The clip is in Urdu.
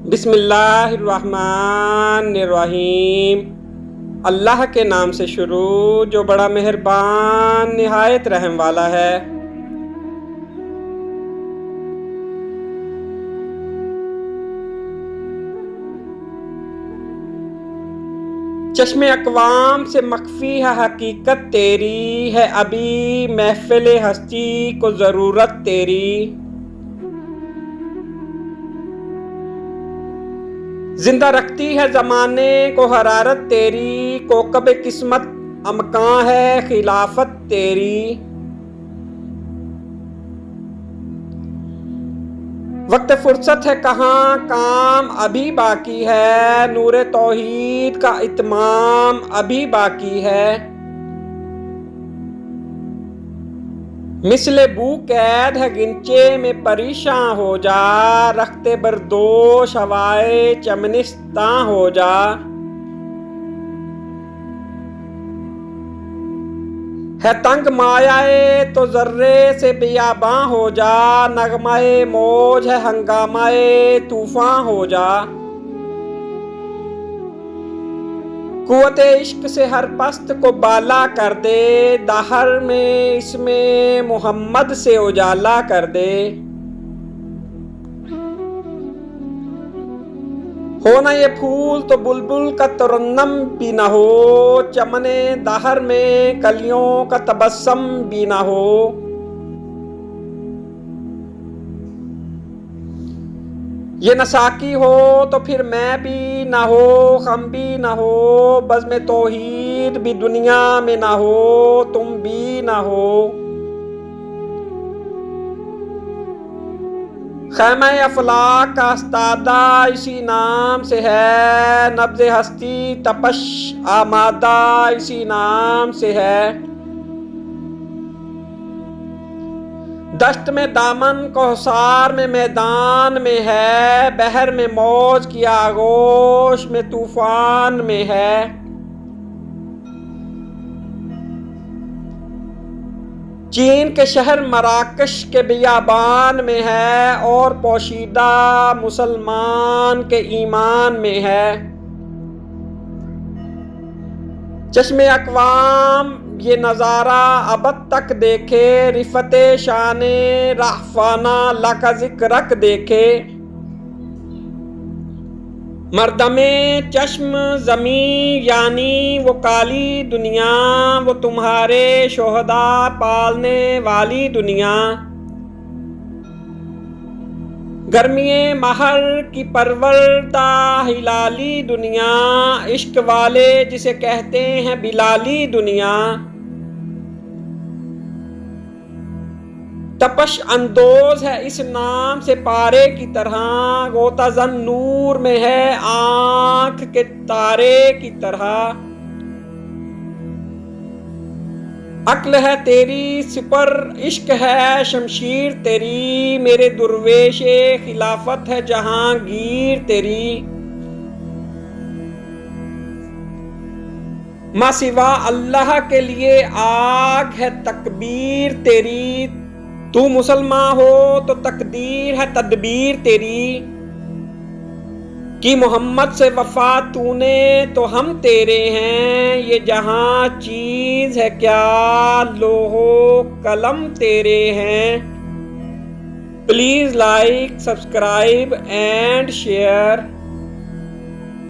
بسم اللہ الرحمن الرحیم۔ اللہ کے نام سے شروع جو بڑا مہربان نہایت رحم والا ہے۔ چشم اقوام سے مخفی ہے حقیقت تیری، ہے ابھی محفل ہستی کو ضرورت تیری۔ زندہ رکھتی ہے زمانے کو حرارت تیری، کوکب قسمت امکاں ہے خلافت تیری۔ وقت فرصت ہے کہاں کام ابھی باقی ہے، نور توحید کا اتمام ابھی باقی ہے۔ مثل بو قید ہے گنچے میں پریشاں ہو جا، رختے بردوش ہوائے چمنستاں ہو جا۔ ہے تنگ مایہ تو ذرے سے بیاباں ہو جا، نغمہ موج ہے ہنگامہ طوفاں ہو جا۔ قوت عشق سے ہر پست کو بالا کر دے، دہر میں اس میں محمد سے اجالا کر دے۔ ہونا یہ پھول تو بلبل کا ترنم بھی نہ ہو، چمن دہر میں کلیوں کا تبسم بھی نہ ہو۔ یہ نہ ساقی ہو تو پھر میں بھی نہ ہو، ہم بھی نہ ہو، بزم توحید بھی دنیا میں نہ ہو، تم بھی نہ ہو۔ خیمہ افلاک کا استادہ اسی نام سے ہے، نبض ہستی تپش آمادہ اسی نام سے ہے۔ دشت میں دامن کوثر میں میدان میں ہے، بحر میں موج کی آغوش میں طوفان میں ہے۔ چین کے شہر مراکش کے بیابان میں ہے، اور پوشیدہ مسلمان کے ایمان میں ہے۔ چشم اقوام یہ نظارہ ابد تک دیکھے، رفت شان رہفانہ لکا ذکرک دیکھے۔ مردم چشم زمیں یعنی وہ کالی دنیا، وہ تمہارے شہداء پالنے والی دنیا۔ گرمی مہر کی پروردہ ہلالی دنیا، عشق والے جسے کہتے ہیں بلالی دنیا۔ تپش اندوز ہے اس نام سے پارے کی طرح، غوطہ زن نور میں ہے آنکھ کے تارے کی طرح۔ عقل ہے تیری سپر عشق ہے شمشیر تیری، میرے درویش خلافت ہے جہانگیر تیری۔ ماں سوا اللہ کے لیے آگ ہے تکبیر تیری، تو مسلمان ہو تو تقدیر ہے تدبیر تیری۔ کی محمد سے وفا تو نے تو ہم تیرے ہیں، یہ جہاں چیز ہے کیا لوح و قلم تیرے ہیں۔ Please like subscribe and share.